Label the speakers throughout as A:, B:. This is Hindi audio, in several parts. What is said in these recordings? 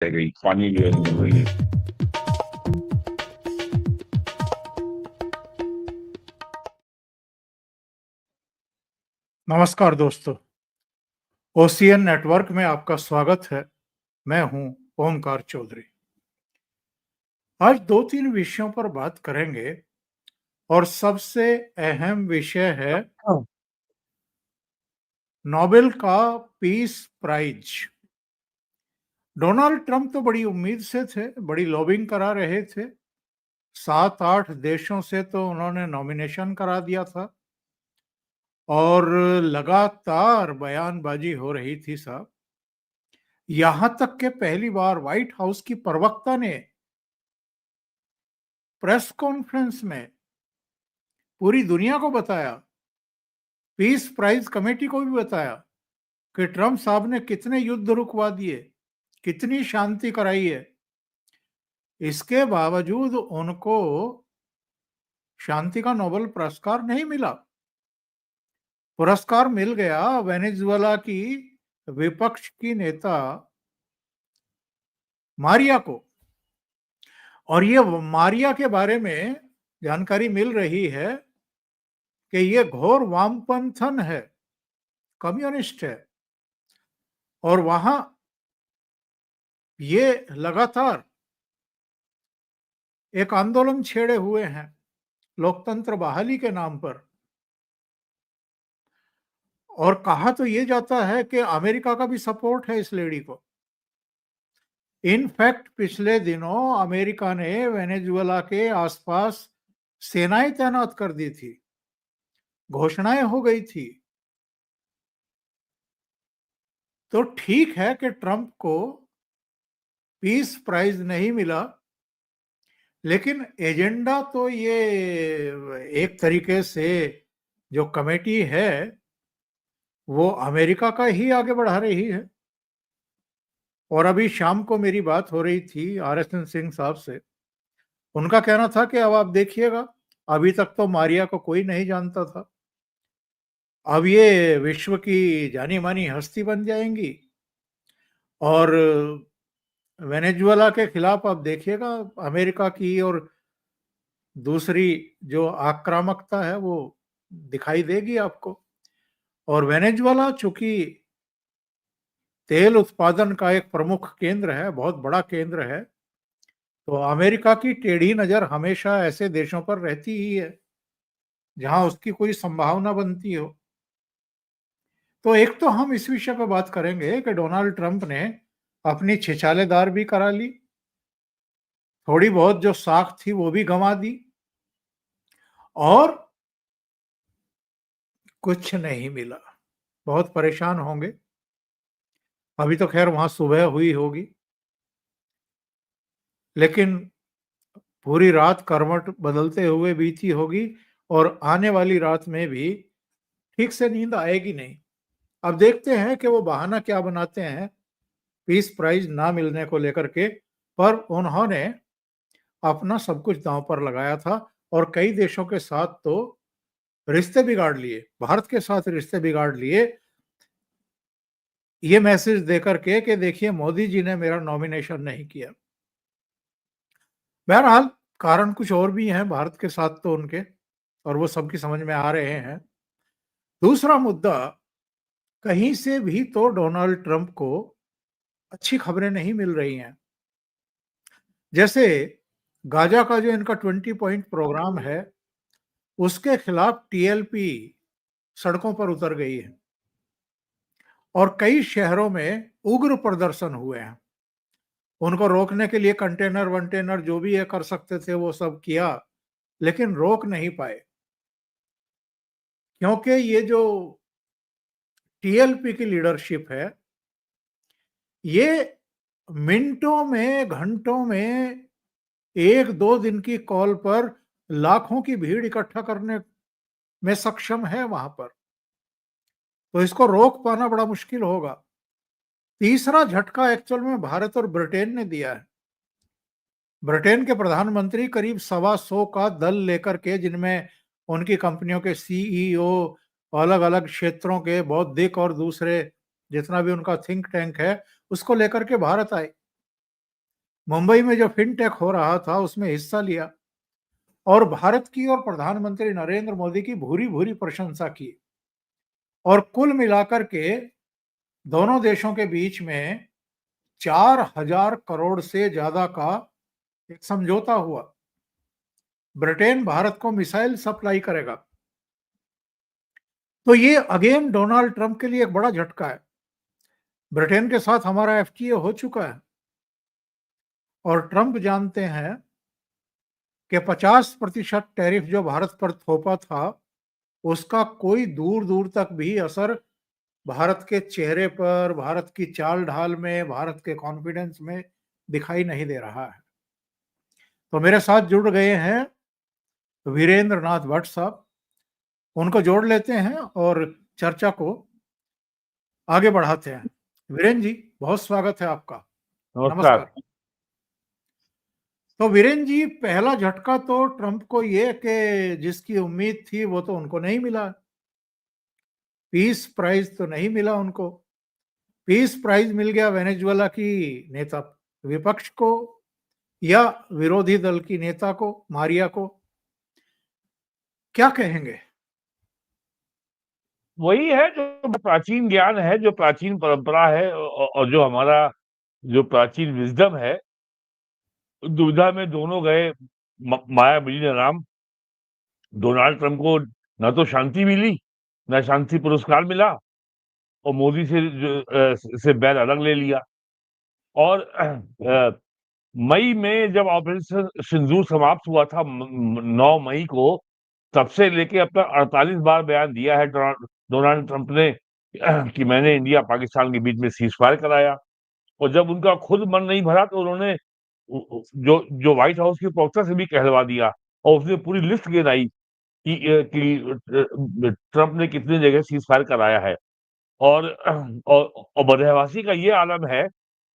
A: रह गई, पानी जो है निकल रही है।
B: नमस्कार दोस्तों, ओशियन नेटवर्क में आपका स्वागत है। मैं हूं ओमकार चौधरी। आज 2-3 विषयों पर बात करेंगे और सबसे अहम विषय है
A: हाँ।
B: नोबेल का पीस प्राइज। डोनाल्ड ट्रंप तो बड़ी उम्मीद से थे, बड़ी लॉबिंग करा रहे थे। 7-8 देशों से तो उन्होंने नॉमिनेशन करा दिया था और लगातार बयानबाजी हो रही थी साहब। यहां तक कि पहली बार व्हाइट हाउस की प्रवक्ता ने प्रेस कॉन्फ्रेंस में पूरी दुनिया को बताया, पीस प्राइज कमेटी को भी बताया कि ट्रंप साहब ने कितने युद्ध रुकवा दिए, कितनी शांति कराई है। इसके बावजूद उनको शांति का नोबेल पुरस्कार नहीं मिला। पुरस्कार मिल गया वेनेजुएला की विपक्ष की नेता मारिया को। और ये मारिया के बारे में जानकारी मिल रही है कि ये घोर वामपंथन है, कम्युनिस्ट है और वहां ये लगातार एक आंदोलन छेड़े हुए हैं लोकतंत्र बहाली के नाम पर। और कहा तो ये जाता है कि अमेरिका का भी सपोर्ट है इस लेडी को। इनफैक्ट पिछले दिनों अमेरिका ने वेनेजुएला के आसपास सेनाएं तैनात कर दी थी, घोषणाएं हो गई थी। तो ठीक है कि ट्रंप को पीस प्राइज नहीं मिला, लेकिन एजेंडा तो ये एक तरीके से जो कमेटी है वो अमेरिका का ही आगे बढ़ा रही है। और अभी शाम को मेरी बात हो रही थी आरएसएन सिंह साहब से। उनका कहना था कि अब आप देखिएगा, अभी तक तो मारिया को कोई नहीं जानता था, अब ये विश्व की जानी मानी हस्ती बन जाएंगी और वेनेजुएला के खिलाफ आप देखिएगा अमेरिका की और दूसरी जो आक्रामकता है वो दिखाई देगी आपको। और वेनेजुएला चूंकि तेल उत्पादन का एक प्रमुख केंद्र है, बहुत बड़ा केंद्र है, तो अमेरिका की टेढ़ी नजर हमेशा ऐसे देशों पर रहती ही है जहां उसकी कोई संभावना बनती हो। तो एक तो हम इस विषय पर बात करेंगे कि डोनाल्ड ट्रंप ने अपनी छिछालेदार भी करा ली, थोड़ी बहुत जो साख थी वो भी गंवा दी और कुछ नहीं मिला। बहुत परेशान होंगे। अभी तो खैर वहां सुबह हुई होगी, लेकिन पूरी रात करवट बदलते हुए बीती होगी और आने वाली रात में भी ठीक से नींद आएगी नहीं। अब देखते हैं कि वो बहाना क्या बनाते हैं पीस प्राइज ना मिलने को लेकर के। पर उन्होंने अपना सब कुछ दांव पर लगाया था और कई देशों के साथ तो रिश्ते बिगाड़ लिए, भारत के साथ रिश्ते बिगाड़ लिए, ये मैसेज देकर के कि देखिए मोदी जी ने मेरा नॉमिनेशन नहीं किया। बहरहाल कारण कुछ और भी हैं भारत के साथ तो उनके, और वो सबकी समझ में आ रहे हैं। दूसरा मुद्दा, कहीं से भी तो डोनाल्ड ट्रंप को अच्छी खबरें नहीं मिल रही हैं। जैसे गाजा का जो इनका 20 पॉइंट प्रोग्राम है, उसके खिलाफ टीएलपी सड़कों पर उतर गई है और कई शहरों में उग्र प्रदर्शन हुए हैं। उनको रोकने के लिए कंटेनर वंटेनर जो भी ये कर सकते थे वो सब किया, लेकिन रोक नहीं पाए, क्योंकि ये जो टीएलपी की लीडरशिप है, ये मिनटों में, घंटों में, 1-2 दिन की कॉल पर लाखों की भीड़ इकट्ठा करने में सक्षम है वहां पर। तो इसको रोक पाना बड़ा मुश्किल होगा। तीसरा झटका एक्चुअल में भारत और ब्रिटेन ने दिया है। ब्रिटेन के प्रधानमंत्री करीब 125 का दल लेकर के, जिनमें उनकी कंपनियों के सीईओ, अलग अलग क्षेत्रों के बौद्धिक और दूसरे जितना भी उनका थिंक टैंक है, उसको लेकर के भारत आए। मुंबई में जो फिनटेक हो रहा था उसमें हिस्सा लिया और भारत की और प्रधानमंत्री नरेंद्र मोदी की भूरी भूरी प्रशंसा की। और कुल मिलाकर के दोनों देशों के बीच में 4,000 करोड़ से ज्यादा का एक समझौता हुआ। ब्रिटेन भारत को मिसाइल सप्लाई करेगा। तो ये अगेन डोनाल्ड ट्रंप के लिए एक बड़ा झटका है। ब्रिटेन के साथ हमारा एफटीए हो चुका है और ट्रंप जानते हैं कि 50% टैरिफ जो भारत पर थोपा था उसका कोई दूर दूर तक भी असर भारत के चेहरे पर, भारत की चाल ढाल में, भारत के कॉन्फिडेंस में दिखाई नहीं दे रहा है। तो मेरे साथ जुड़ गए हैं वीरेंद्र नाथ भट्ट साहब। उनको जोड़ लेते हैं और चर्चा को आगे बढ़ाते हैं। वीरेंद्र जी, बहुत स्वागत है आपका।
A: नमस्कार।
B: नमस्कार। तो वीरेंद्र जी, पहला झटका तो ट्रंप को ये कि जिसकी उम्मीद थी वो तो उनको नहीं मिला। पीस प्राइज तो नहीं मिला उनको। पीस प्राइज मिल गया वेनेजुएला की नेता विपक्ष को या विरोधी दल की नेता को, मारिया को। क्या कहेंगे?
A: वही है जो प्राचीन ज्ञान है, जो प्राचीन परंपरा है और जो हमारा जो प्राचीन विजडम है। दुविधा में दोनों गए, माया मिली न राम। डोनाल्ड ट्रंप को न तो शांति मिली, न शांति पुरस्कार मिला, और मोदी से बैर अलग ले लिया। और मई में जब ऑपरेशन सिंदूर समाप्त हुआ था 9 मई को, तब से लेके अब तक 48 बार बयान दिया है डोनाल्ड ट्रंप ने कि मैंने इंडिया पाकिस्तान के बीच में सीज फायर कराया। और जब उनका खुद मन नहीं भरा तो उन्होंने जो जो व्हाइट हाउस के प्रवक्ता से भी कहलवा दिया, और उसने पूरी लिस्ट गिनाई कि ट्रंप ने कितनी जगह सीज फायर कराया है। और बदहवासी का ये आलम है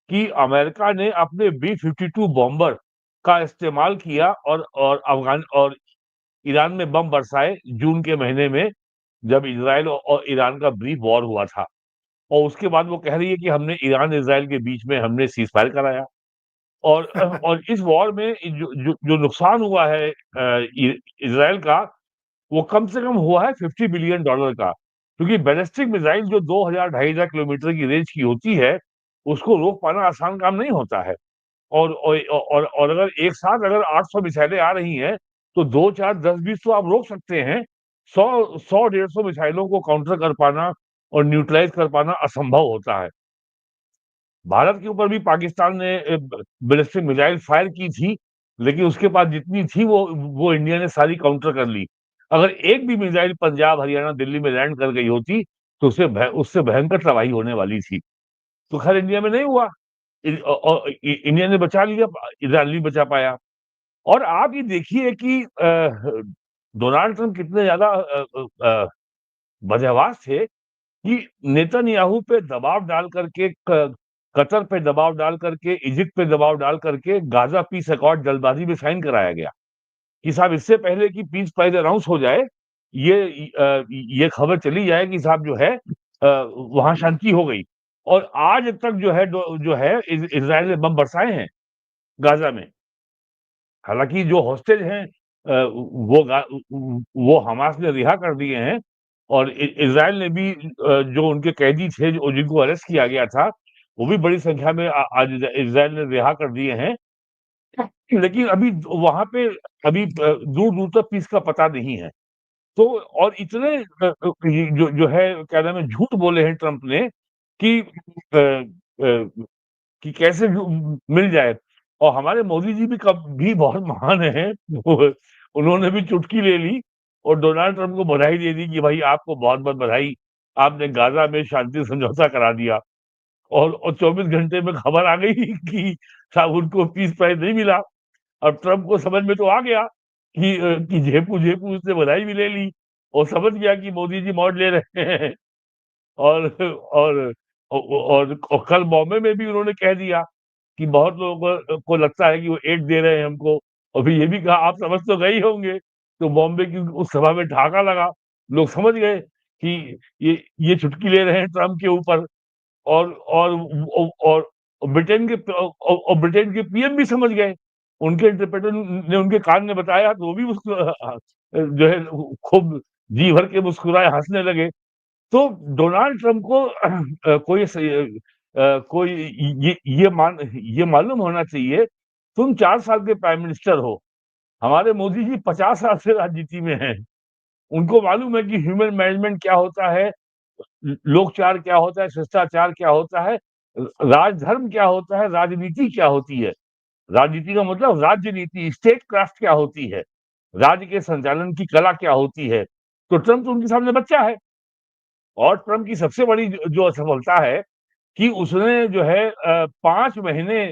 A: कि अमेरिका ने अपने B-52 बॉम्बर का इस्तेमाल किया और अफगान और ईरान में बम बरसाए जून के महीने में, जब इजराइल और ईरान का ब्रीफ वॉर हुआ था। और उसके बाद वो कह रही है कि हमने ईरान इजराइल के बीच में हमने सीज फायर कराया। और इस वॉर में जो नुकसान हुआ है इजराइल का, वो कम से कम हुआ है $50 बिलियन का। क्योंकि बैलिस्टिक मिसाइल जो 2,000-2,500 किलोमीटर की रेंज की होती है, उसको रोक पाना आसान काम नहीं होता है। और अगर एक साथ अगर 800 मिसाइलें आ रही हैं, तो 2, 4, 10, 20 तो आप रोक सकते हैं। 100, 100, 150 मिसाइलों को काउंटर कर पाना और न्यूट्रलाइज कर पाना असंभव होता है। भारत के ऊपर भी पाकिस्तान ने बैलिस्टिक मिसाइल फायर की थी, लेकिन उसके पास जितनी थी वो इंडिया ने सारी काउंटर कर ली। अगर एक भी मिसाइल पंजाब, हरियाणा, दिल्ली में लैंड कर गई होती, तो उससे भयंकर तबाही होने वाली थी। तो खैर इंडिया में नहीं हुआ। और इंडिया ने बचा लिया, इजराइल नहीं बचा पाया। और आप ये देखिए कि डोनाल्ड ट्रंप कितने ज्यादा बदहवास थे कि नेतन्याहू पे दबाव डाल करके, कतर पे दबाव डाल करके, इजिप्ट पे दबाव डाल करके गाजा पीस अकॉर्ड जल्दबाजी में साइन कराया गया कि साहब इससे पहले कि पीस प्राइज अनाउंस हो जाए, ये खबर चली जाए कि साहब जो है वहां शांति हो गई। और आज तक जो है इजराइल ने बम बरसाए हैं गाजा में। हालांकि जो हॉस्टेज हैं वो हमास ने रिहा कर दिए हैं, और इजराइल ने भी जो उनके कैदी थे जिनको अरेस्ट किया गया था, वो भी बड़ी संख्या में आज इजराइल ने रिहा कर दिए हैं। लेकिन अभी वहां पे अभी दूर दूर तक पीस का पता नहीं है। तो और इतने जो है क्या नाम है, झूठ बोले हैं ट्रंप ने कि कि कैसे भी मिल जाए। और हमारे मोदी जी भी बहुत महान हैं। उन्होंने भी चुटकी ले ली और डोनाल्ड ट्रंप को बधाई दे दी कि भाई आपको बहुत-बहुत बधाई, आपने गाजा में शांति समझौता करा दिया। और 24 घंटे में खबर आ गई कि साहब उनको पीस प्राइज़ नहीं मिला। अब ट्रंप को समझ में तो आ गया कि झेपू-झेपू उसने बधाई भी ले ली और समझ गया कि मोदी जी मौज ले रहे हैं। और और और कल बॉम्बे में भी उन्होंने कह दिया कि बहुत लोगों को लगता है कि वो एड दे रहे हैं हमको, और फिर ये भी कहा आप समझ तो गए ही होंगे। तो बॉम्बे की उस सभा में ठहाका लगा। लोग समझ गए कि ये चुटकी ले रहे हैं ट्रंप के ऊपर। और और ब्रिटेन के पीएम भी समझ गए। उनके इंटरप्रेटर ने उनके कान में बताया तो वो भी जो है खूब जी भर के मुस्कुराए, हँसने लगे। तो डोनाल्ड ट्रंप को कोई ये मालूम होना चाहिए, तुम 4 साल के प्राइम मिनिस्टर हो, हमारे मोदी जी 50 साल से राजनीति में हैं। उनको मालूम है कि ह्यूमन मैनेजमेंट क्या होता है, लोकचार क्या होता है, शिष्टाचार क्या होता है, राजधर्म क्या होता है, राजनीति क्या होती है। राजनीति का मतलब राज्य नीति, स्टेट क्राफ्ट क्या होती है, राज्य के संचालन की कला क्या होती है। तो ट्रंप तो उनके सामने बच्चा है। और ट्रंप की सबसे बड़ी जो असफलता है कि उसने जो है 5 महीने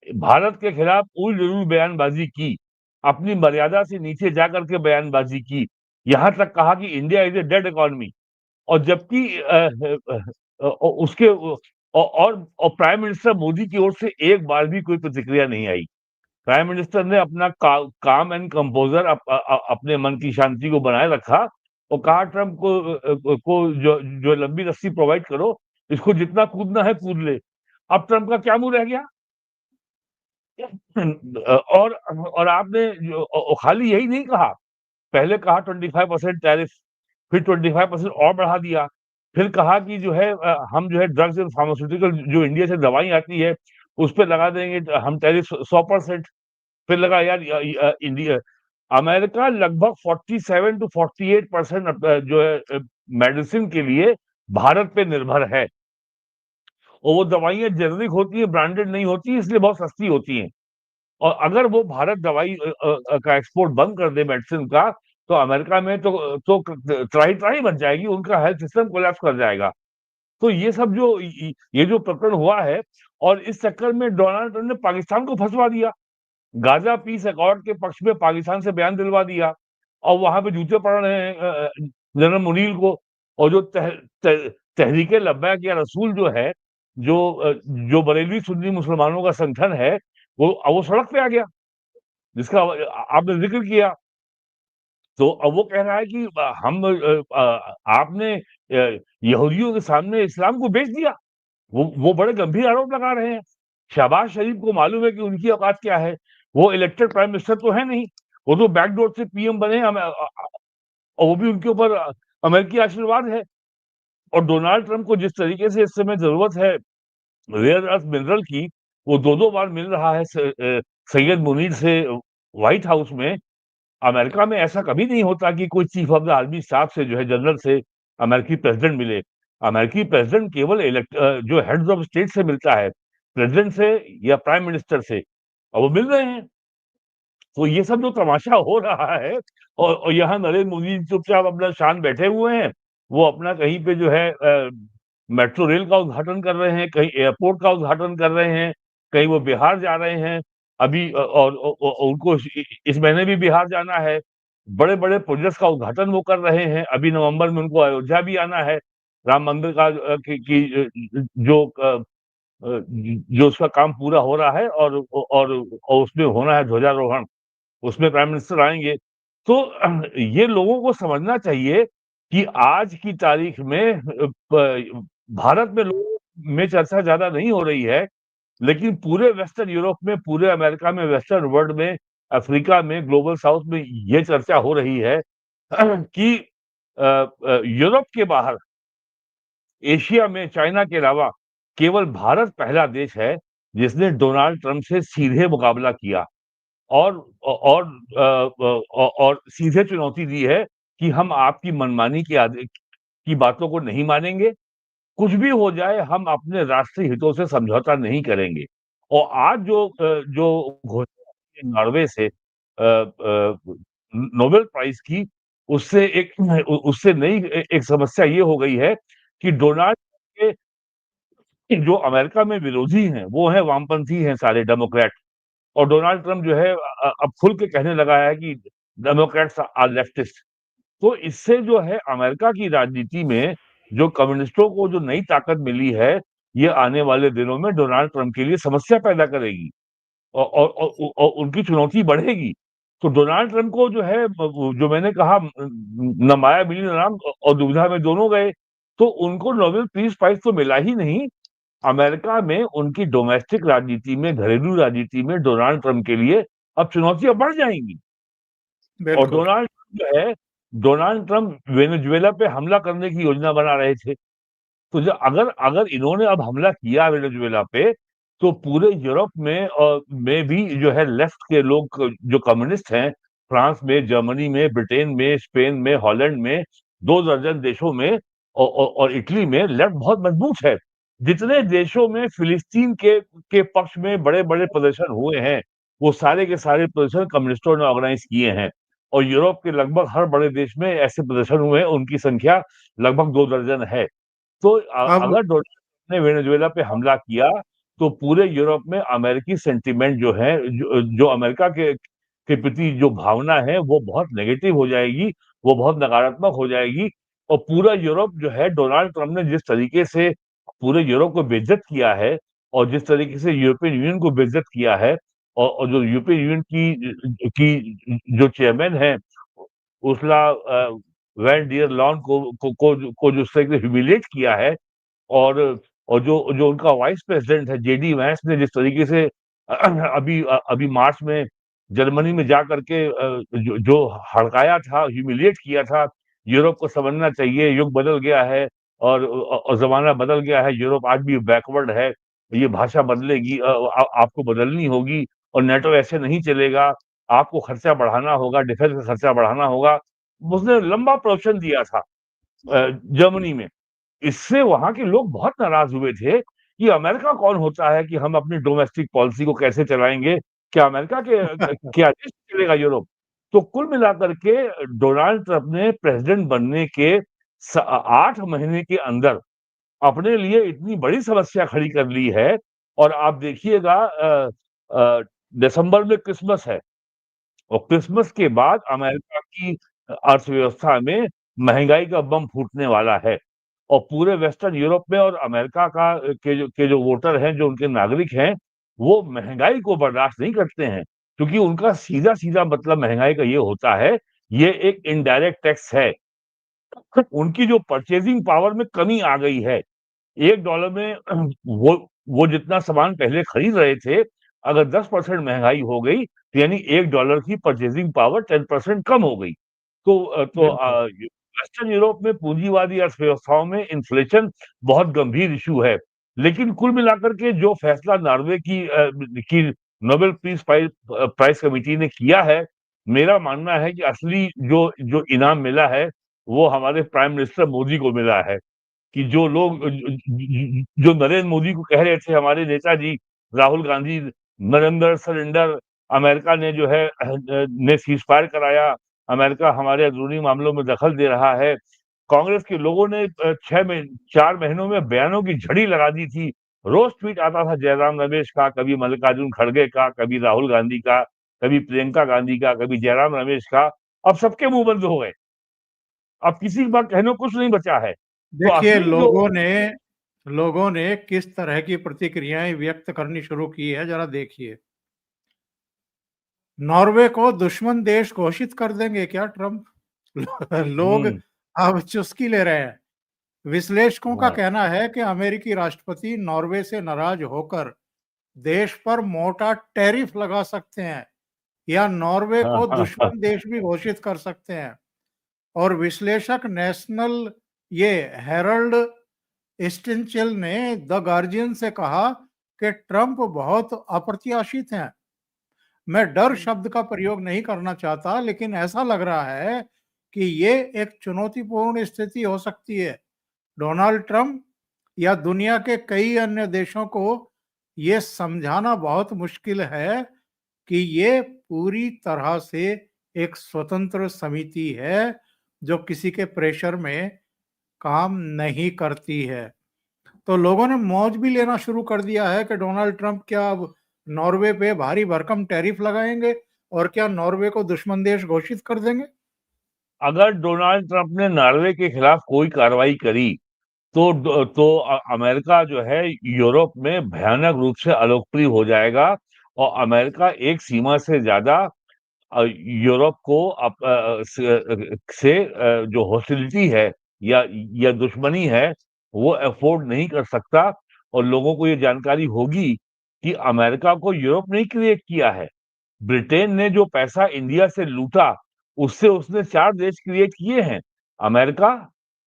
A: भारत के खिलाफ उल-जलूल बयानबाजी की, अपनी मर्यादा से नीचे जाकर के बयानबाजी की। यहाँ तक कहा कि India is a dead economy. और जबकि उसके और प्राइम मिनिस्टर मोदी की ओर से एक बार भी कोई प्रतिक्रिया नहीं आई। प्राइम मिनिस्टर ने अपना काम एंड कंपोजर अपने मन की शांति को बनाए रखा और कहा ट्रंप को जो लंबी रस्सी प्रोवाइड करो, इसको जितना कूदना है कूद ले। अब ट्रंप का क्या मुंह रह गया? और आपने खाली यही नहीं कहा, पहले कहा 25% टैरिफ, फिर 25% और बढ़ा दिया, फिर कहा कि जो है हम जो है ड्रग्स एंड फार्मास्यूटिकल जो इंडिया से दवाई आती है, उस पे लगा देंगे हम टैरिफ 100%। फिर लगा यार इंडिया अमेरिका लगभग 47 टू 48% जो है मेडिसिन के लिए भारत पे निर्भर है। और वो दवाइयाँ जेनेरिक होती है, ब्रांडेड नहीं होती, इसलिए बहुत सस्ती होती हैं। और अगर वो भारत दवाई का एक्सपोर्ट बंद कर दे मेडिसिन का, तो अमेरिका में तो त्राही-त्राही मच जाएगी, उनका हेल्थ सिस्टम कोलैप्स कर जाएगा। तो ये सब जो ये जो प्रकरण हुआ है और इस चक्कर में डोनाल्ड ट्रंप ने पाकिस्तान को फँसवा दिया। गाज़ा पीस अकॉर्ड के पक्ष में पाकिस्तान से बयान दिलवा दिया और वहाँ पे जूते पड़ रहे हैं जनरल मुनीर को। और जो तहरीके लब्बैक या रसूल जो है, जो बरेलवी सुन्नी मुसलमानों का संगठन है, वो सड़क पे आ गया, जिसका आपने ज़िक्र किया। तो अब वो कह रहा है कि आपने यहूदियों के सामने इस्लाम को बेच दिया। वो बड़े गंभीर आरोप लगा रहे हैं। शहबाज शरीफ को मालूम है कि उनकी औकात क्या है। वो इलेक्टेड प्राइम मिनिस्टर तो है नहीं, वो तो बैकडोर से पीएम बने और वो भी उनके ऊपर अमेरिकी आशीर्वाद है। और डोनाल्ड ट्रंप को जिस तरीके से इस समय ज़रूरत है रेयर अर्थ मिनरल की, वो 2-2 बार मिल रहा है सैयद मुनीर से व्हाइट हाउस में। अमेरिका में ऐसा कभी नहीं होता कि कोई chief of the army staff से जो है जनरल से अमेरिकी प्रेसिडेंट मिले। अमेरिकी प्रेसिडेंट केवल जो हेड्स ऑफ स्टेट से मिलता है, प्रेसिडेंट से या प्राइम मिनिस्टर से, और वो मिल रहे हैं। तो ये सब जो तमाशा हो रहा है और यहाँ नरेंद्र मोदी चुपचाप अपना शान बैठे हुए हैं। वो अपना कहीं पे जो है मेट्रो रेल का उद्घाटन कर रहे हैं, कहीं एयरपोर्ट का उद्घाटन कर रहे हैं, कहीं वो बिहार जा रहे हैं। अभी और उनको इस महीने भी बिहार जाना है। बड़े-बड़े प्रोजेक्ट्स का उद्घाटन वो कर रहे हैं। अभी नवंबर में उनको अयोध्या भी आना है। राम मंदिर का जो उसका काम पूरा हो रहा है और उसमें होना है ध्वजारोहण। उसमें प्राइम मिनिस्टर आएँगे। तो ये लोगों को समझना चाहिए कि आज की तारीख में भारत में लोगों में चर्चा ज़्यादा नहीं हो रही है, लेकिन पूरे वेस्टर्न यूरोप में, पूरे अमेरिका में, वेस्टर्न वर्ल्ड में, अफ्रीका में, ग्लोबल साउथ में ये चर्चा हो रही है कि यूरोप के बाहर, एशिया में, चाइना के अलावा केवल भारत पहला देश है, जिसने डोनाल्ड ट्रंप से सीधे मुकाबला किया। और और सीधे चुनौती दी है कि हम आपकी मनमानी की बातों को नहीं मानेंगे। कुछ भी हो जाए हम अपने राष्ट्रीय हितों से समझौता नहीं करेंगे। और आज जो घोषणा नॉर्वे से नोबेल प्राइज़ की उससे नई एक समस्या ये हो गई है कि डोनाल्ड के जो अमेरिका में विरोधी हैं, वो हैं वामपंथी हैं सारे डेमोक्रेट। और डोनाल्ड ट्रंप जो है अब खुल के कहने लगा है कि डेमोक्रेट्स आर लेफ्टिस्ट। तो इससे जो है अमेरिका की राजनीति में जो कम्युनिस्टों को जो नई ताकत मिली है, ये आने वाले दिनों में डोनाल्ड ट्रंप के लिए समस्या पैदा करेगी और उनकी चुनौती बढ़ेगी। तो डोनाल्ड ट्रंप को जो है जो मैंने कहा न माया मिली न राम और दुविधा में दोनों गए। तो उनको नोबेल पीस प्राइज़ तो मिला ही नहीं, अमेरिका में उनकी डोमेस्टिक राजनीति में, घरेलू राजनीति में डोनाल्ड ट्रंप के लिए अब चुनौतियाँ बढ़ जाएँगी। और
B: बिल्कुल।
A: डोनाल्ड ट्रंप वेनेजुएला पे हमला करने की योजना बना रहे थे। तो जो अगर अगर इन्होंने अब हमला किया वेनेजुएला पे, तो पूरे यूरोप में भी जो है लेफ्ट के लोग जो कम्युनिस्ट हैं, फ्रांस में, जर्मनी में, ब्रिटेन में, स्पेन में, हॉलैंड में, 2 दर्जन देशों में और इटली में लेफ्ट बहुत मजबूत है। जितने देशों में फिलिस्तीन के पक्ष में बड़े-बड़े प्रदर्शन हुए हैं, वो सारे के सारे प्रदर्शन कम्युनिस्टों ने ऑर्गेनाइज़ किए हैं। और यूरोप के लगभग हर बड़े देश में ऐसे प्रदर्शन हुए हैं, उनकी संख्या लगभग 2 दर्जन है। तो
B: अब
A: अगर डोनाल्ड ट्रंप ने वेनेजुएला पे हमला किया, तो पूरे यूरोप में अमेरिकी सेंटिमेंट जो है, जो अमेरिका के प्रति जो भावना है, वो बहुत नेगेटिव हो जाएगी, वो बहुत नकारात्मक हो जाएगी। और पूरा यूरोप जो है, डोनाल्ड ट्रंप ने जिस तरीके से पूरे यूरोप को बेइज्जत किया है और जिस तरीके से यूरोपियन यूनियन को बेइज्जत किया है, और जो यूरोपियन यूनियन की जो चेयरमैन है, उर्सुला वैन डर लॉन को जिस तरह से ह्यूमिलिएट किया है, और जो जो उनका वाइस प्रेसिडेंट है जेडी वैंस ने जिस तरीके से अभी मार्च में जर्मनी में जा करके जो हड़काया था, ह्यूमिलिएट किया था, यूरोप को समझना चाहिए, युग बदल गया है और ज़माना बदल गया है, यूरोप आज भी बैकवर्ड है, ये भाषा बदलेगी, आपको बदलनी होगी और नेटो ऐसे नहीं चलेगा, आपको खर्चा बढ़ाना होगा, डिफेंस का खर्चा बढ़ाना होगा। उसने लंबा प्रवचन दिया था जर्मनी में। इससे वहाँ के लोग बहुत नाराज़ हुए थे कि अमेरिका कौन होता है कि हम अपनी डोमेस्टिक पॉलिसी को कैसे चलाएँगे? क्या अमेरिका के आदेश से चलेगा यूरोप? तो कुल मिलाकर के डोनाल्ड ट्रंप ने प्रेसिडेंट बनने के 8 महीने के अंदर अपने लिए इतनी बड़ी समस्या खड़ी कर ली है। और आप देखिएगा दिसंबर में क्रिसमस है और क्रिसमस के बाद अमेरिका की अर्थव्यवस्था में महँगाई का बम फूटने वाला है। और पूरे वेस्टर्न यूरोप में और अमेरिका के जो वोटर हैं, जो उनके नागरिक हैं, वो महँगाई को बर्दाश्त नहीं करते हैं, क्योंकि उनका सीधा-सीधा मतलब महँगाई का ये होता है, ये एक इनडायरेक्ट टैक्स है। उनकी जो परचेज़िंग पावर में कमी आ गई है। $1 में वो जितना सामान पहले खरीद रहे थे, अगर 10% महँगाई हो गई, तो यानी $1 की परचेज़िंग पावर 10% कम हो गई।
B: बिल्कुल।
A: वेस्टर्न यूरोप में पूंजीवादी अर्थव्यवस्थाओं में इन्फ्लेशन बहुत गंभीर इश्यू है। लेकिन कुल मिलाकर के जो फैसला नॉर्वे की नोबेल प्राइज़ कमिटी ने किया है, मेरा मानना है कि असली जो जो इनाम मिला है, वो हमारे प्राइम मिनिस्टर मोदी को मिला है। कि जो लोग जो नरेंद्र मोदी को कह रहे थे हमारे नेताजी राहुल गांधी, नरेंद्र सरेंडर, अमेरिका ने जो है ने सीज़फायर कराया, अमेरिका हमारे अंदरूनी मामलों में दखल दे रहा है। कांग्रेस के लोगों ने 4 महीनों में बयानों की झड़ी लगा दी थी। रोज़ ट्वीट आता था जयराम रमेश का, कभी मल्लिकार्जुन खड़गे का, कभी राहुल गांधी का, कभी प्रियंका गांधी का, कभी जयराम रमेश का। अब सबके मुँह बंद हो गए। अब किसी के पास कहने को कुछ नहीं बचा है। तो
B: देखिए,
A: असली जो
B: लोगों ने किस तरह की प्रतिक्रियाएं व्यक्त करनी शुरू की है, जरा देखिए। नॉर्वे को दुश्मन देश घोषित कर देंगे क्या ट्रंप? लोग
A: हुँ,
B: अब चुस्की ले रहे हैं। विश्लेषकों का
A: हाँ।
B: कहना है कि अमेरिकी राष्ट्रपति नॉर्वे से नाराज होकर देश पर मोटा टैरिफ लगा सकते हैं या नॉर्वे
A: हाँ,
B: को
A: हाँ, हाँ।
B: दुश्मन देश भी घोषित कर सकते हैं। और विश्लेषक नेशनल ये हेरल्ड स्टिनचेल ने द गार्जियन से कहा कि ट्रंप बहुत अप्रत्याशित हैं। मैं डर शब्द का प्रयोग नहीं करना चाहता, लेकिन ऐसा लग रहा है कि ये एक चुनौतीपूर्ण स्थिति हो सकती है। डोनाल्ड ट्रंप या दुनिया के कई अन्य देशों को ये समझाना बहुत मुश्किल है कि ये पूरी तरह से एक स्वतंत्र समिति है जो किसी के प्रेशर में काम नहीं करती है। तो लोगों ने मौज भी लेना शुरू कर दिया है कि डोनाल्ड ट्रंप क्या अब नॉर्वे पे भारी भरकम टैरिफ लगाएंगे और क्या नॉर्वे को दुश्मन देश घोषित कर देंगे।
A: अगर डोनाल्ड ट्रंप ने नॉर्वे के खिलाफ कोई कार्रवाई करी, तो अमेरिका जो है यूरोप में भयानक रूप से अलोकप्रिय हो जाएगा और अमेरिका एक सीमा से ज़्यादा यूरोप को जो हॉस्टिलिटी है या दुश्मनी है, वो अफ़ोर्ड नहीं कर सकता। और लोगों को ये जानकारी होगी कि अमेरिका को यूरोप ने क्रिएट किया है। ब्रिटेन ने जो पैसा इंडिया से लूटा, उससे उसने 4 देश क्रिएट किए हैं, अमेरिका,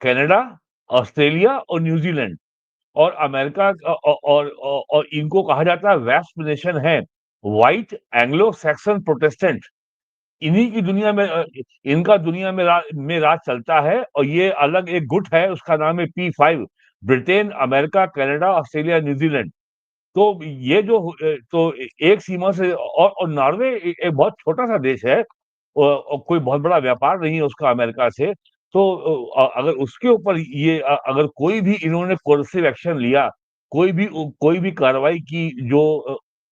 A: कनाडा, ऑस्ट्रेलिया और न्यूजीलैंड। और अमेरिका और इनको कहा जाता है वेस्ट नेशन है, व्हाइट एंग्लो सैक्सन प्रोटेस्टेंट। इन्हीं की दुनिया में इनका दुनिया में राज चलता है, और ये अलग एक गुट है, उसका नाम है P5, Britain, America, Canada, Australia, New Zealand. तो ये जो तो एक सीमा से, और नॉर्वे एक बहुत छोटा सा देश है, और कोई बहुत बड़ा व्यापार नहीं है उसका अमेरिका से। तो अगर उसके ऊपर ये अगर कोई भी इन्होंने कोर्सिव एक्शन लिया, कोई भी कार्रवाई की जो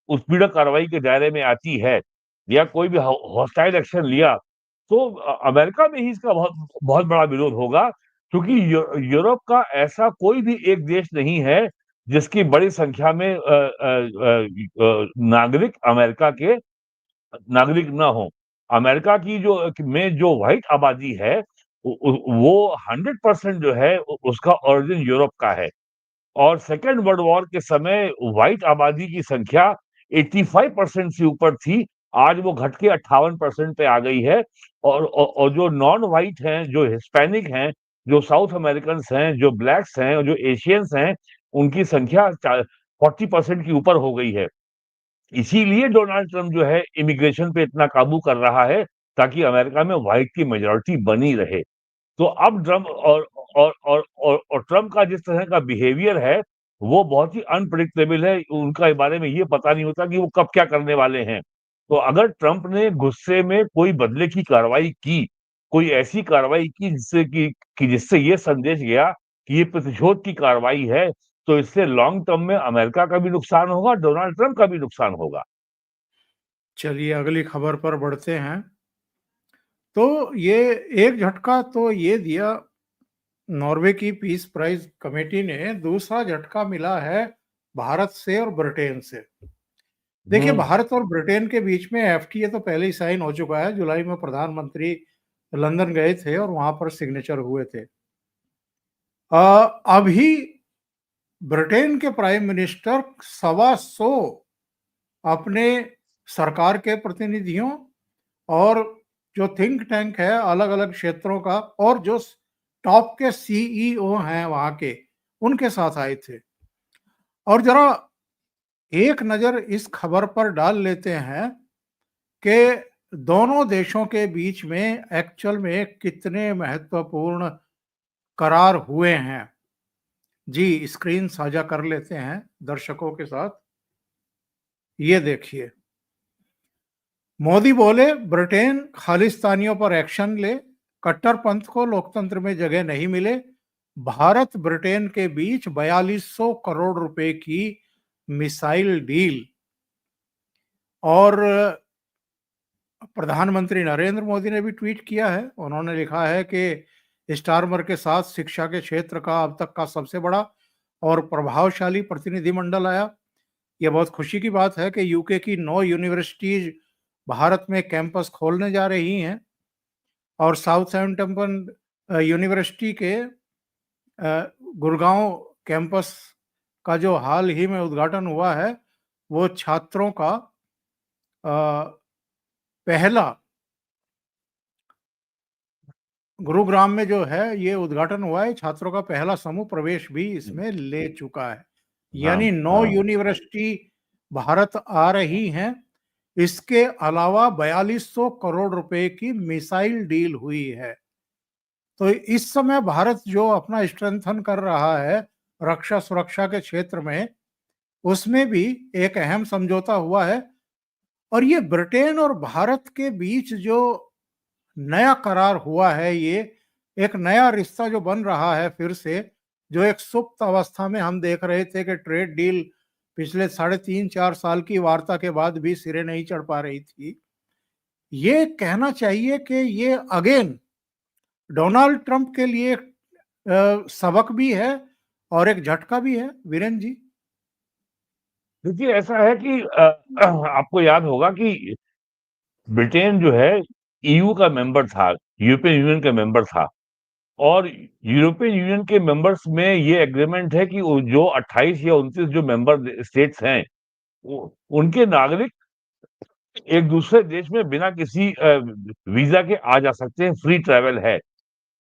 A: उत्पीड़क कार्रवाई के दायरे में आती है, या कोई भी हॉस्टाइल एक्शन लिया, तो अमेरिका में ही इसका बहुत बहुत बड़ा विरोध होगा, क्योंकि यूरोप का ऐसा कोई भी एक देश नहीं है जिसकी बड़ी संख्या में नागरिक अमेरिका के नागरिक ना हो। अमेरिका की जो व्हाइट आबादी है, वो 100% जो है उसका ओरिजिन यूरोप का है। और सेकेंड वर्ल्ड वॉर के समय व्हाइट आबादी की संख्या 85% से ऊपर थी, आज वो घट के 58% पे आ गई है। और जो नॉन व्हाइट हैं, जो हिस्पैनिक हैं, जो साउथ अमेरिकन हैं, जो ब्लैक्स हैं और जो एशियंस हैं, उनकी संख्या 40% की ऊपर हो गई है। इसीलिए डोनाल्ड ट्रंप जो है इमिग्रेशन पे इतना काबू कर रहा है, ताकि अमेरिका में व्हाइट की मेजॉरिटी बनी रहे। तो अब ट्रम्प और ट्रम्प का जिस तरह का बिहेवियर है, वो बहुत ही अनप्रिडिक्टेबल है। उनका बारे में ये पता नहीं होता कि वो कब क्या करने वाले हैं। तो अगर ट्रम्प ने गुस्से में कोई बदले की कार्रवाई की, कोई ऐसी कार्रवाई की जिससे ये संदेश गया कि ये प्रतिशोध की कार्रवाई है, तो इससे लॉन्ग टर्म में अमेरिका का भी नुकसान होगा, डोनाल्ड ट्रम्प का भी नुकसान होगा।
B: चलिए अगली खबर पर बढ़ते हैं। तो ये एक झटका तो ये दिया नॉर्वे की पीस प्राइज कमेटी ने, दूसरा झटका मिला है भारत से और ब्रिटेन से। देखिए,
A: हम्म।
B: भारत और ब्रिटेन के बीच में एफटीए तो पहले ही साइन हो चुका है। जुलाई में प्रधानमंत्री लंदन गए थे और वहां पर सिग्नेचर हुए थे। अभी ब्रिटेन के प्राइम मिनिस्टर 125 अपने सरकार के प्रतिनिधियों और जो थिंक टैंक है अलग अलग क्षेत्रों का, और जो टॉप के सीईओ हैं वहां के, उनके साथ आए थे। और जरा एक नजर इस खबर पर डाल लेते हैं कि दोनों देशों के बीच में एक्चुअल में कितने महत्वपूर्ण करार हुए हैं। जी, स्क्रीन साझा कर लेते हैं दर्शकों के साथ। ये देखिए, मोदी बोले ब्रिटेन खालिस्तानियों पर एक्शन ले, कट्टरपंथ को लोकतंत्र में जगह नहीं मिले। भारत ब्रिटेन के बीच 4200 करोड़ रुपए की मिसाइल डील। और प्रधानमंत्री नरेंद्र मोदी ने भी ट्वीट किया है। उन्होंने लिखा है कि स्टारमर के साथ शिक्षा के क्षेत्र का अब तक का सबसे बड़ा और प्रभावशाली प्रतिनिधिमंडल आया। यह बहुत खुशी की बात है कि यूके की 9 यूनिवर्सिटीज भारत में कैंपस खोलने जा रही हैं। और साउथहैम्पटन यूनिवर्सिटी के गुड़गांव कैंपस का जो हाल ही में उद्घाटन हुआ है, वो छात्रों का पहला, गुरुग्राम में जो है ये उद्घाटन हुआ है, छात्रों का पहला समूह प्रवेश भी इसमें ले चुका है।
A: हाँ,
B: यानी 9
A: हाँ।
B: यूनिवर्सिटी भारत आ रही हैं। इसके अलावा 4200 करोड़ रुपए की मिसाइल डील हुई है। तो इस समय भारत जो अपना स्ट्रेंथन कर रहा है रक्षा सुरक्षा के क्षेत्र में, उसमें भी एक अहम समझौता हुआ है। और ये ब्रिटेन और भारत के बीच जो नया करार हुआ है, ये एक नया रिश्ता जो बन रहा है फिर से, जो एक सुप्त अवस्था में हम देख रहे थे कि ट्रेड डील पिछले 3.5-4 साल की वार्ता के बाद भी सिरे नहीं चढ़ पा रही थी। ये कहना चाहिए कि ये अगेन डोनाल्ड ट्रंप के लिए सबक भी है और एक झटका भी है। वीरेन जी,
A: देखिए, ऐसा है कि आपको याद होगा कि ब्रिटेन जो है ईयू का मेंबर था, यूरोपियन यूनियन का मेंबर था। और यूरोपियन यूनियन के मेंबर्स में ये एग्रीमेंट है कि जो 28 या 29 जो मेंबर स्टेट्स हैं, उनके नागरिक एक दूसरे देश में बिना किसी वीजा के आ जा सकते हैं, फ्री ट्रैवल है।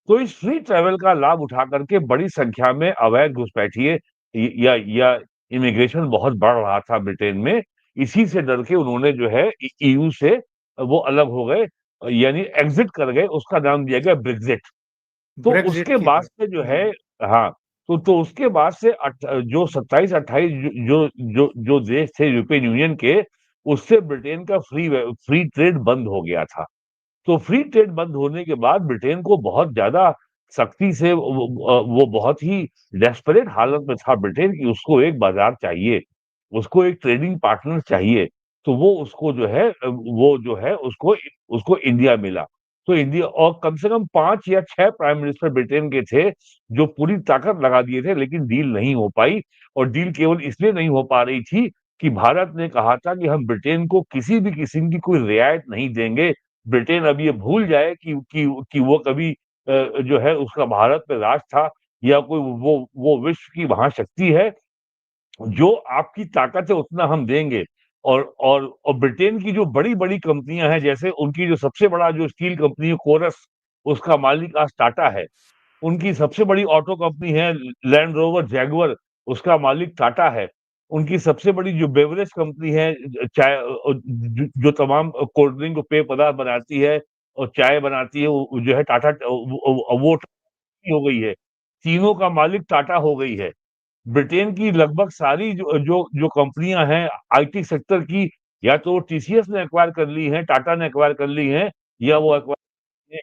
A: तो इस फ्री ट्रैवल का लाभ उठा करके बड़ी संख्या में अवैध घुसपैठिए या इमिग्रेशन बहुत बढ़ रहा था ब्रिटेन में। इसी से डर के उन्होंने जो है ईयू से वो अलग हो गए, यानी एग्जिट कर गए। उसका नाम दिया गया ब्रेक्जिट। तो
B: ब्रेक्जिट
A: उसके
B: की
A: बाद
B: तरफ।
A: से जो है, हाँ, तो उसके बाद से जो 27-28 जो जो जो देश थे यूरोपियन यूनियन के, उससे ब्रिटेन का फ्री ट्रेड बंद हो गया था। तो फ्री ट्रेड बंद होने के बाद ब्रिटेन को बहुत ज्यादा सख्ती से वो बहुत ही डेस्परेट हालत में था ब्रिटेन की, उसको एक बाजार चाहिए, उसको एक ट्रेडिंग पार्टनर चाहिए। तो वो उसको जो है वो जो है उसको उसको इंडिया मिला। तो इंडिया, और कम से कम 5 या 6 प्राइम मिनिस्टर ब्रिटेन के थे जो पूरी ताकत लगा दिए थे, लेकिन डील नहीं हो पाई। और डील केवल इसलिए नहीं हो पा रही थी कि भारत ने कहा था कि हम ब्रिटेन को किसी भी किस्म की कोई रियायत नहीं देंगे। ब्रिटेन अब ये भूल जाए कि वो कभी जो है उसका भारत पे राज था, या कोई वो विश्व की महाशक्ति है। जो आपकी ताकत है उतना हम देंगे। और ब्रिटेन की जो बड़ी-बड़ी कंपनियां हैं, जैसे उनकी जो सबसे बड़ा जो स्टील कंपनी है कोरस, उसका मालिक आज टाटा है। उनकी सबसे बड़ी ऑटो कंपनी है लैंड रोवर जैगुआर, उसका मालिक टाटा है। उनकी सबसे बड़ी जो बेवरेज कंपनी है, चाय, जो तमाम कोल्ड ड्रिंक और पेय पदार्थ बनाती है और चाय बनाती है, वो जो है टाटा, वो हो गई है। तीनों का मालिक टाटा हो गई है। ब्रिटेन की लगभग सारी जो जो जो कंपनियां हैं आईटी सेक्टर की, या तो टीसीएस ने एक्वायर कर ली हैं, टाटा ने एक्वायर कर ली हैं, या वो एक्वायर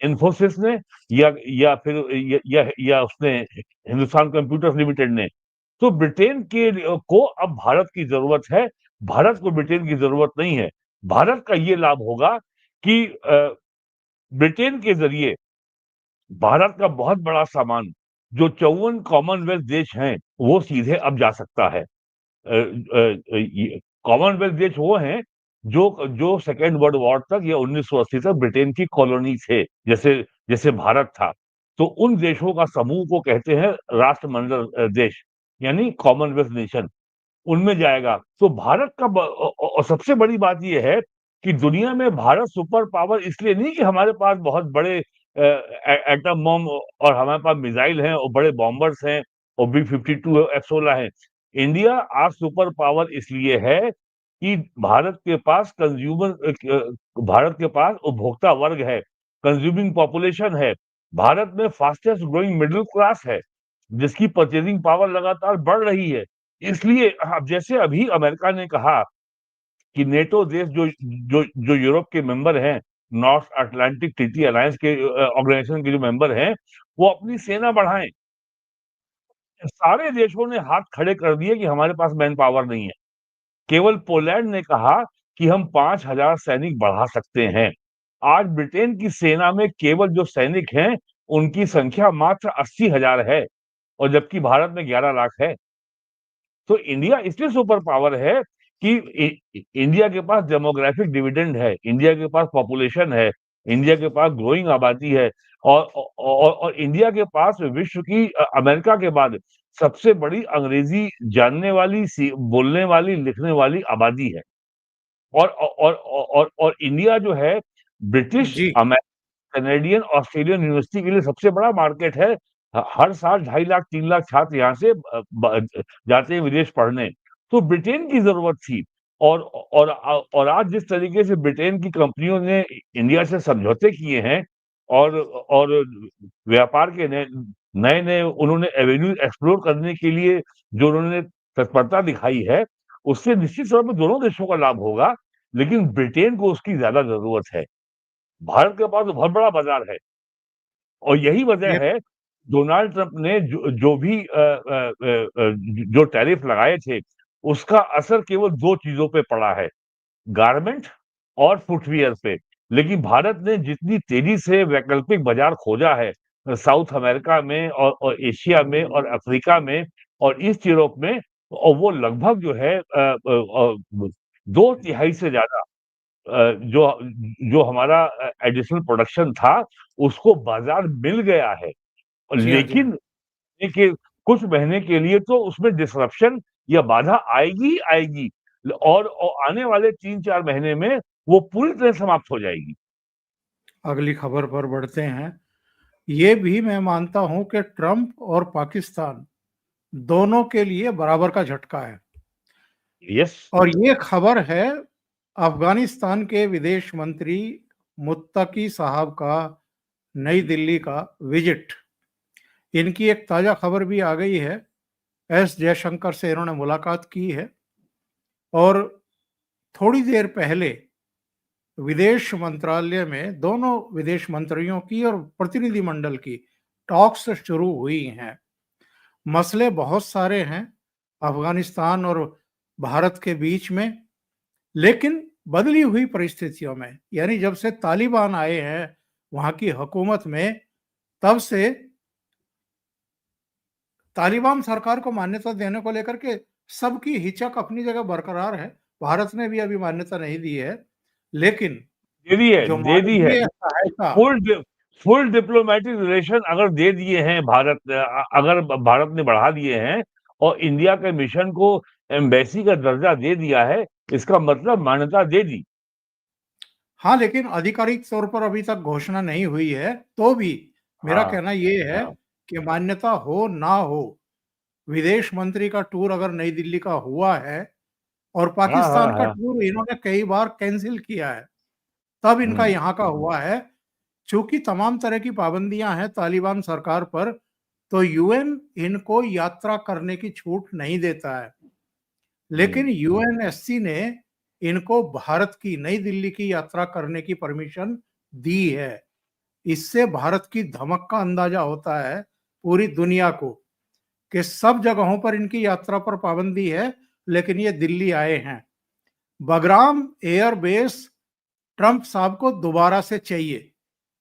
A: इन्फोसिस ने, या फिर या उसने हिंदुस्तान कंप्यूटर्स लिमिटेड ने। तो ब्रिटेन के को अब भारत की जरूरत है, भारत को ब्रिटेन की जरूरत नहीं है। भारत का ये लाभ होगा कि ब्रिटेन के जरिए भारत का बहुत बड़ा सामान, जो 54 कॉमनवेल्थ देश हैं, वो सीधे अब जा सकता है। कॉमनवेल्थ देश वो हैं जो जो सेकेंड वर्ल्ड वॉर तक या 1980 तक ब्रिटेन की कॉलोनी थे, जैसे जैसे भारत था। तो उन देशों का समूह को कहते हैं राष्ट्रमंडल देश, यानी कॉमनवेल्थ नेशन, उनमें जाएगा। तो भारत का और सबसे बड़ी बात ये है कि दुनिया में भारत सुपर पावर इसलिए नहीं कि हमारे पास बहुत बड़े एटम बम और हमारे पास मिसाइल हैं और बड़े बॉम्बर्स हैं और B-52 F-16 है। इंडिया आज सुपर पावर इसलिए है कि भारत के पास उपभोक्ता वर्ग है, कंज्यूमिंग पॉपुलेशन है। भारत में फास्टेस्ट ग्रोइंग मिडिल क्लास है, जिसकी परचेजिंग पावर लगातार बढ़ रही है। इसलिए अब जैसे अभी अमेरिका ने कहा कि नेटो देश जो जो जो यूरोप के मेंबर हैं, नॉर्थ अटलांटिक ट्रीटी अलायंस के ऑर्गेनाइजेशन के जो मेंबर हैं, वो अपनी सेना बढ़ाएं। सारे देशों ने हाथ खड़े कर दिए कि हमारे पास मैन पावर नहीं है। केवल पोलैंड ने कहा कि हम 5,000 सैनिक बढ़ा सकते हैं। आज ब्रिटेन की सेना में केवल जो सैनिक हैं, उनकी संख्या मात्र 80,000 है, और जबकि भारत में 11 लाख है। तो इंडिया इसलिए सुपर पावर है कि इंडिया के पास डेमोग्राफिक डिविडेंड है, इंडिया के पास पॉपुलेशन है, इंडिया के पास ग्रोइंग आबादी है, और इंडिया के पास विश्व की अमेरिका के बाद सबसे बड़ी अंग्रेजी जानने वाली, बोलने वाली, लिखने वाली आबादी है। और इंडिया जो है ब्रिटिश,
B: जी।
A: कनेडियन, ऑस्ट्रेलियन यूनिवर्सिटी के लिए सबसे बड़ा मार्केट है। हर साल 2.5 लाख 3 लाख छात्र यहाँ से जाते हैं विदेश पढ़ने। तो ब्रिटेन की जरूरत थी। और आज जिस तरीके से ब्रिटेन की कंपनियों ने इंडिया से समझौते किए हैं, और व्यापार के नए नए नए उन्होंने एवेन्यू एक्सप्लोर करने के लिए जो उन्होंने तत्परता दिखाई है, उससे निश्चित तौर पर दोनों देशों का लाभ होगा। लेकिन ब्रिटेन को उसकी ज्यादा जरूरत है। भारत के पास तो बहुत बड़ा बाजार है, और यही वजह
B: ये
A: है डोनाल्ड ट्रंप ने जो भी जो टैरिफ लगाए थे, उसका असर केवल दो चीजों पे पड़ा है, गारमेंट और फुटवियर पे। लेकिन भारत ने जितनी तेजी से वैकल्पिक बाजार खोजा है, साउथ अमेरिका में और एशिया में और अफ्रीका में और ईस्ट यूरोप में, और वो लगभग जो है 2 तिहाई से ज्यादा जो जो हमारा एडिशनल प्रोडक्शन था, उसको बाज़ार मिल गया है।
B: जी हाँ, जी हाँ।
A: लेकिन देखिए, कुछ महीने के लिए तो उसमें डिसरप्शन या बाधा आएगी ही आएगी और आने वाले 3-4 महीने में वो पूरी तरह समाप्त हो जाएगी।
B: अगली खबर पर बढ़ते हैं। ये भी मैं मानता हूं कि ट्रंप और पाकिस्तान दोनों के लिए बराबर का झटका है।
A: यस।
B: और ये खबर है अफगानिस्तान के विदेश मंत्री मुत्तकी साहब का नई दिल्ली का विजिट। इनकी एक ताजा खबर भी आ गई है। एस जयशंकर से इन्होंने मुलाकात की है और थोड़ी देर पहले विदेश मंत्रालय में दोनों विदेश मंत्रियों की और प्रतिनिधिमंडल की टॉक्स शुरू हुई हैं। मसले बहुत सारे हैं अफगानिस्तान और भारत के बीच में, लेकिन बदली हुई परिस्थितियों में, यानी जब से तालिबान आए हैं वहां की हुकूमत में, तब से तालिबान सरकार को मान्यता देने को लेकर के सबकी हिचक अपनी जगह बरकरार है। भारत ने भी अभी मान्यता नहीं दी है, लेकिन जो
A: दे दी है।
B: मानवीय सहायता।
A: फुल डि फुल डिप्लोमैटिक रिलेशन अगर दे दिए हैं अगर भारत ने बढ़ा दिए हैं और इंडिया के मिशन को एम्बेसी का दर्जा दे दिया है, इसका मतलब मान्यता दे दी।
B: हाँ, लेकिन आधिकारिक तौर पर अभी तक घोषणा नहीं हुई है, तो भी मेरा
A: हाँ,
B: कहना ये है
A: हाँ।
B: कि मान्यता हो ना हो, विदेश मंत्री का टूर अगर नई दिल्ली का हुआ है और
A: हाँ, हाँ,
B: पाकिस्तान का
A: हाँ।
B: टूर इन्होंने कई बार कैंसिल किया है, तब इनका
A: हुँ।
B: यहाँ का हुआ है। चूंकि तमाम तरह की पाबंदियां हैं तालिबान सरकार पर, तो यूएन इनको यात्रा करने की छूट नहीं देता है। लेकिन
A: हुँ।
B: यूएनएससी ने इनको भारत की नई दिल्ली की यात्रा करने की परमिशन दी है। इससे भारत की धमक का अंदाजा होता है पूरी दुनिया को कि सब जगहों पर इनकी यात्रा पर पाबंदी है, लेकिन ये दिल्ली आए हैं। बगराम एयरबेस ट्रंप साहब को दोबारा से चाहिए।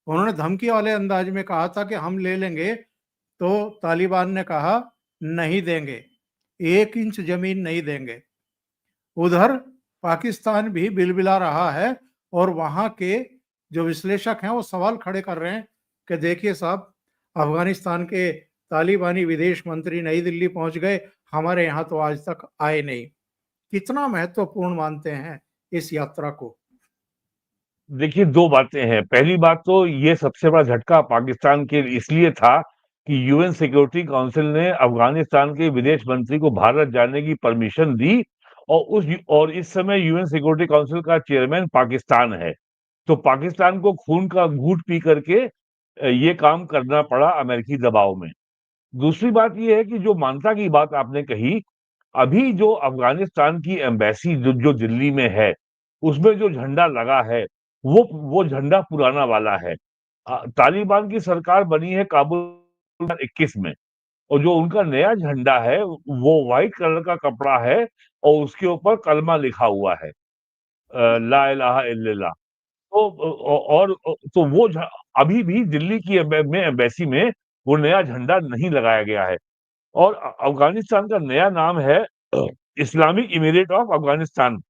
B: उन्होंने धमकी वाले अंदाज में कहा था कि हम ले लेंगे, तो तालिबान ने कहा नहीं देंगे, 1 इंच जमीन नहीं देंगे। उधर पाकिस्तान भी बिलबिला रहा है और वहां के जो विश्लेषक हैं वो सवाल खड़े कर रहे हैं कि देखिए साहब, अफगानिस्तान के तालिबानी विदेश मंत्री नई दिल्ली पहुंच गए, हमारे यहाँ तो आज तक आए नहीं। कितना महत्वपूर्ण मानते हैं इस यात्रा को?
A: देखिए 2 बातें हैं। पहली बात तो ये सबसे बड़ा झटका पाकिस्तान के इसलिए था कि यूएन सिक्योरिटी काउंसिल ने अफ़गानिस्तान के विदेश मंत्री को भारत जाने की परमिशन दी और इस समय यूएन सिक्योरिटी काउंसिल का चेयरमैन पाकिस्तान है। तो पाकिस्तान को खून का घूँट पी करके ये काम करना पड़ा अमेरिकी दबाव में। दूसरी बात ये है कि जो मानता की बात आपने कही, अभी जो अफ़गानिस्तान की एम्बेसी जो जो दिल्ली में है, उसमें जो झंडा लगा है, वो झंडा पुराना वाला है। तालिबान की सरकार बनी है काबुल 2021 में और जो उनका नया झंडा है, वो व्हाइट कलर का कपड़ा है और उसके ऊपर कलमा लिखा हुआ है, ला इलाहा इल्लल्लाह। तो तो वो अभी भी दिल्ली की एम्बेसी में वो नया झंडा नहीं लगाया गया है। और अफ़गानिस्तान का नया नाम है इस्लामिक इमिरेट ऑफ अफ़गानिस्तान।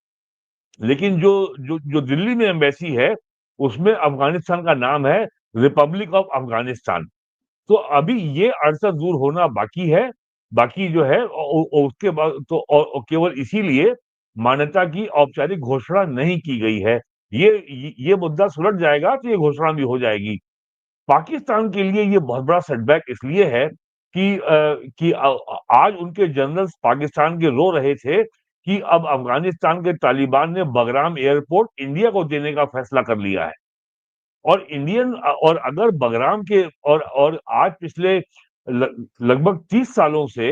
A: लेकिन जो जो जो दिल्ली में एम्बेसी है, उसमें अफ़गानिस्तान का नाम है रिपब्लिक ऑफ अफ़गानिस्तान। तो अभी ये अड़चन दूर होना बाकी है। बाकी जो है उसके बाद तो केवल इसीलिए मान्यता की औपचारिक घोषणा नहीं की गई है। ये मुद्दा सुलझ जाएगा तो ये घोषणा भी हो जाएगी। पाकिस्तान के लिए ये बहुत बड़ा सेटबैक इसलिए है कि आज उनके जनरल्स पाकिस्तान के रो रहे थे कि अब अफ़गानिस्तान के तालिबान ने बगराम एयरपोर्ट इंडिया को देने का फैसला कर लिया है। और अगर बगराम के और आज पिछले लगभग 30 सालों से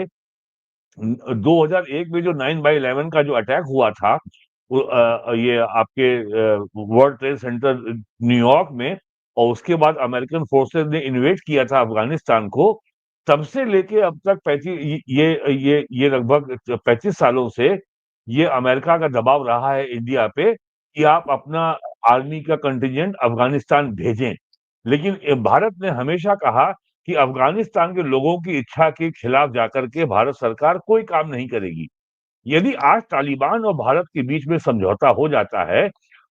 A: 2001 में जो 9/11 का जो अटैक हुआ था, ये आपके वर्ल्ड ट्रेड सेंटर न्यूयॉर्क में और उसके बाद अमेरिकन फोर्सेस ने इन्वेड किया था अफगानिस्तान को, तब से लेके अब तक 35 ये लगभग 35 सालों से ये अमेरिका का दबाव रहा है इंडिया पे कि आप अपना आर्मी का कंटिजेंट अफगानिस्तान भेजें। लेकिन भारत ने हमेशा कहा कि अफगानिस्तान के लोगों की इच्छा के खिलाफ जाकर के भारत सरकार कोई काम नहीं करेगी। यदि आज तालिबान और भारत के बीच में समझौता हो जाता है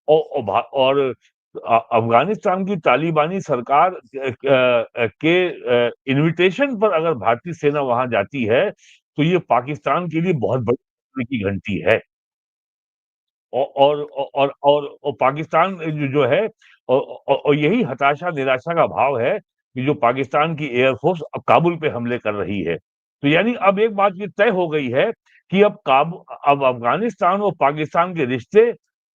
A: और अफगानिस्तान की तालिबानी सरकार के इनविटेशन पर अगर भारतीय सेना वहां जाती है, तो ये पाकिस्तान के लिए बहुत बड़ी की घंटी है। और पाकिस्तान जो है और यही हताशा निराशा का भाव है कि जो पाकिस्तान की एयरफोर्स अब काबुल पे हमले कर रही है। तो यानी अब एक बात ये तय हो गई है कि अब अफगानिस्तान और पाकिस्तान के रिश्ते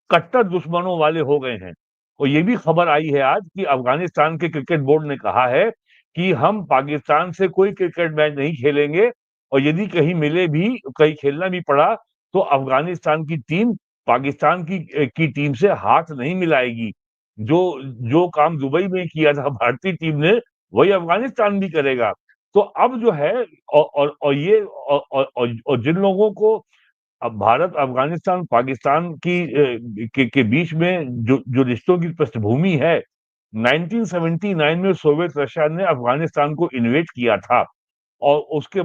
A: कट्टर दुश्मनों वाले हो गए हैं। और ये भी खबर आई है आज कि अफगानिस्तान के क्रिकेट बोर्ड ने कहा है कि हम पाकिस्तान से कोई क्रिकेट मैच नहीं खेलेंगे, और यदि कहीं मिले भी, कहीं खेलना भी पड़ा, तो अफगानिस्तान की टीम पाकिस्तान की टीम से हाथ नहीं मिलाएगी। जो जो काम दुबई में किया था भारतीय टीम ने, वही अफगानिस्तान भी करेगा। तो अब जो है और जिन लोगों को अब भारत, अफगानिस्तान, पाकिस्तान के बीच में जो जो रिश्तों की पृष्ठभूमि है, 1979 में सोवियत रशिया ने अफगानिस्तान को इन्वेड किया था। और उसके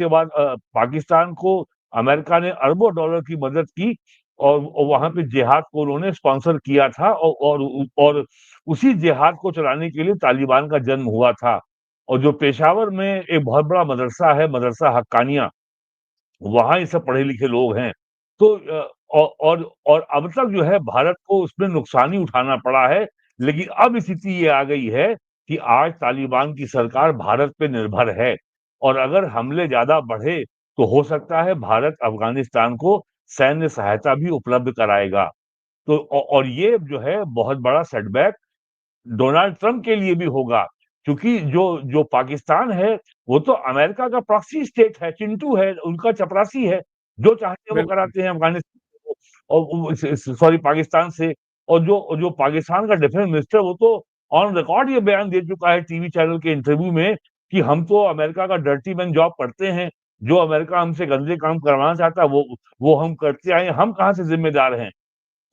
A: बाद पाकिस्तान को अमेरिका ने अरबों डॉलर की मदद की, और वहां पे जिहाद को उन्होंने स्पॉन्सर किया था, और उसी जिहाद को चलाने के लिए तालिबान का जन्म हुआ था। और जो पेशावर में एक बहुत बड़ा मदरसा है, मदरसा हक्कानिया, वहां ये सब पढ़े लिखे लोग हैं। तो और अब तक जो है भारत को उसमें नुकसान ही उठाना पड़ा है। लेकिन अब स्थिति ये आ गई है कि आज तालिबान की सरकार भारत पे निर्भर है, और अगर हमले ज्यादा बढ़े तो हो सकता है भारत अफगानिस्तान को सैन्य सहायता भी उपलब्ध कराएगा। तो और ये जो है बहुत बड़ा सेटबैक डोनाल्ड ट्रंप के लिए भी होगा, क्योंकि जो जो पाकिस्तान है, वो तो अमेरिका का प्रॉक्सी स्टेट है, चिंटू है, उनका चपरासी है। जो चाहते हैं वो
B: बिल्कुल।
A: कराते हैं अफगानिस्तान और सॉरी पाकिस्तान से। और जो जो पाकिस्तान का डिफेंस मिनिस्टर, वो तो ऑन रिकॉर्ड ये बयान दे चुका है टीवी चैनल के इंटरव्यू में कि हम तो अमेरिका का डर्टी मैन जॉब करते हैं। जो अमेरिका हमसे गंदे काम करवाना चाहता है, वो हम करते आए, हम कहाँ से जिम्मेदार हैं।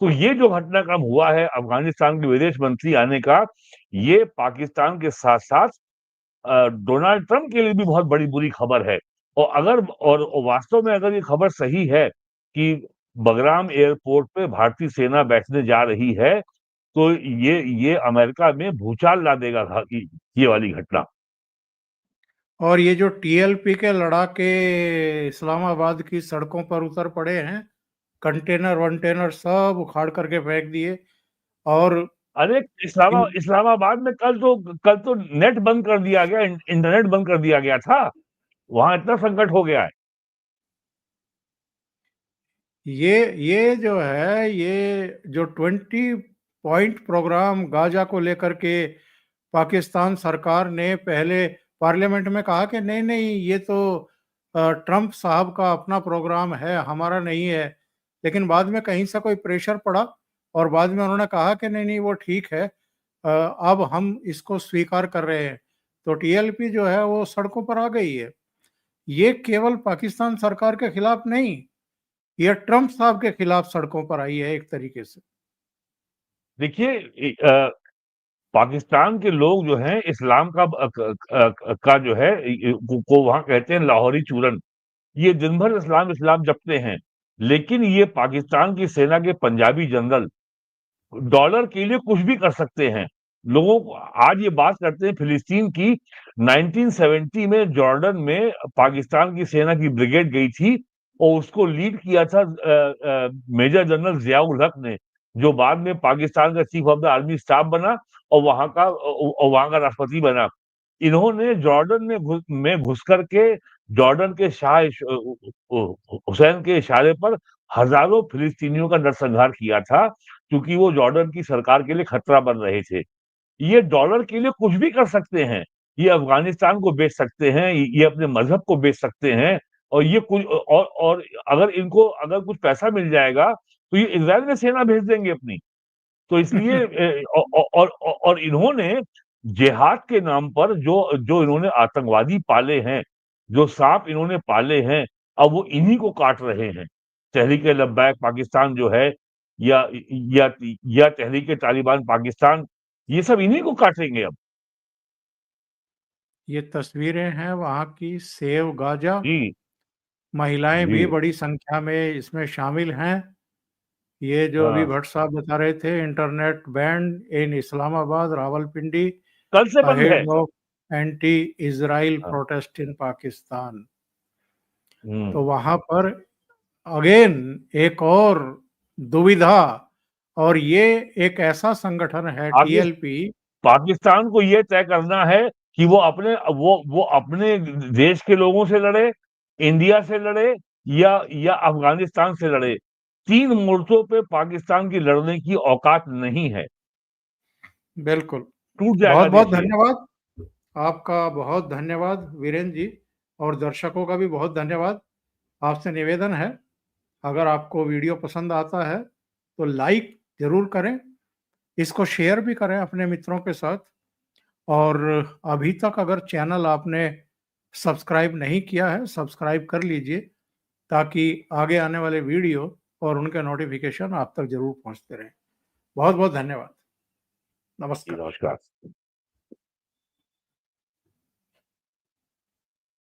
A: तो ये जो घटनाक्रम हुआ है अफगानिस्तान के विदेश मंत्री आने का, ये पाकिस्तान के साथ साथ डोनाल्ड ट्रंप के लिए भी बहुत बड़ी बुरी खबर है। और वास्तव में अगर ये खबर सही है कि बगराम एयरपोर्ट पे भारतीय सेना बैठने जा रही है, तो ये अमेरिका में भूचाल ला देगा ये वाली घटना।
B: और ये जो टीएलपी के लड़ाके इस्लामाबाद की सड़कों पर उतर पड़े हैं, कंटेनर वंटेनर सब उखाड़ करके फेंक दिए। और
A: अरे
B: इन
A: इस्लामाबाद में कल तो नेट बंद कर दिया गया, इंटरनेट बंद कर दिया गया था। वहां इतना संकट हो गया है।
B: ये जो है, ये जो 20 पॉइंट प्रोग्राम गाजा को लेकर के पाकिस्तान सरकार ने पहले पार्लियामेंट में कहा कि नहीं नहीं, ये तो ट्रंप साहब का अपना प्रोग्राम है, हमारा नहीं है। लेकिन बाद में कहीं से कोई प्रेशर पड़ा और बाद में उन्होंने कहा कि नहीं नहीं, वो ठीक है, अब हम इसको स्वीकार कर रहे हैं। तो टीएलपी जो है वो सड़कों पर आ गई है। ये केवल पाकिस्तान सरकार के खिलाफ नहीं, ये ट्रंप साहब के खिलाफ सड़कों पर आई है एक तरीके से।
A: देखिए, पाकिस्तान के लोग जो हैं इस्लाम का जो है को वहां कहते हैं लाहौरी चूरन। ये दिन भर इस्लाम इस्लाम जपते हैं। लेकिन ये पाकिस्तान की सेना के पंजाबी जनरल डॉलर के लिए कुछ भी कर सकते हैं। लोगों को आज ये बात करते हैं फिलिस्तीन की। 1970 में जॉर्डन में पाकिस्तान की सेना की ब्रिगेड गई थी, और उसको लीड किया था मेजर जनरल जियाउल हक ने, जो बाद में पाकिस्तान का chief of the army staff बना और वहां का राष्ट्रपति बना। इन्होंने जॉर्डन में घुस करके जॉर्डन के शाह हुसैन के इशारे पर हजारों फिलिस्तीनियों का नरसंहार किया था, क्योंकि वो जॉर्डन की सरकार के लिए खतरा बन रहे थे। ये डॉलर के लिए कुछ भी कर सकते हैं। ये अफगानिस्तान को बेच सकते हैं, ये अपने मजहब को बेच सकते हैं। और ये कुछ और अगर इनको अगर कुछ पैसा मिल जाएगा, तो ये इजराइल में सेना भेज देंगे अपनी। तो इसलिए और इन्होंने जिहाद के नाम पर जो जो इन्होंने आतंकवादी पाले हैं, जो सांप इन्होंने पाले हैं, अब वो इन्हीं को काट रहे हैं। तहरीक लब्बैक पाकिस्तान जो है, या या या तहरीक तालिबान पाकिस्तान, ये सब इन्हीं को काटेंगे अब।
B: ये तस्वीरें हैं वहाँ की सेव गाजा।
A: जी।
B: महिलाएं
A: जी।
B: भी बड़ी संख्या में इसमें शामिल हैं। ये जो अभी
A: हाँ,
B: भट्ट साहब बता रहे थे, इंटरनेट बैंड इन इस्लामाबाद, रावलपिंडी
A: कल से बंद है।
B: अहेड ऑफ एंटी इजराइल
A: हाँ,
B: प्रोटेस्ट इन पाकिस्तान।
A: हुँ।
B: तो वहां पर अगेन एक और दुविधा, और ये एक ऐसा संगठन है
A: पाकिस
B: टीएलपी।
A: पाकिस्तान को ये तय करना है कि वो अपने देश के लोगों से लड़े, इंडिया से लड़े या अफ़गानिस्तान से लड़े। 3 मोर्चों पे पाकिस्तान की लड़ने की औकात नहीं है।
B: बिल्कुल।
A: टूट जाएगा
B: बहुत बहुत
A: देश ये।
B: धन्यवाद। आपका बहुत धन्यवाद वीरेंद्र जी, और दर्शकों का भी बहुत धन्यवाद। आपसे निवेदन है, अगर आपको वीडियो पसंद आता है तो लाइक जरूर करें, इसको शेयर भी करें अपने मित्रों के साथ, और अभी तक अगर चैनल आपने सब्सक्राइब नहीं किया है, सब्सक्राइब कर लीजिए, ताकि आगे आने वाले वीडियो और उनके नोटिफिकेशन आप तक जरूर पहुंचते रहें। बहुत बहुत धन्यवाद।
A: जी,
B: नमस्कार।
A: नमस्कार।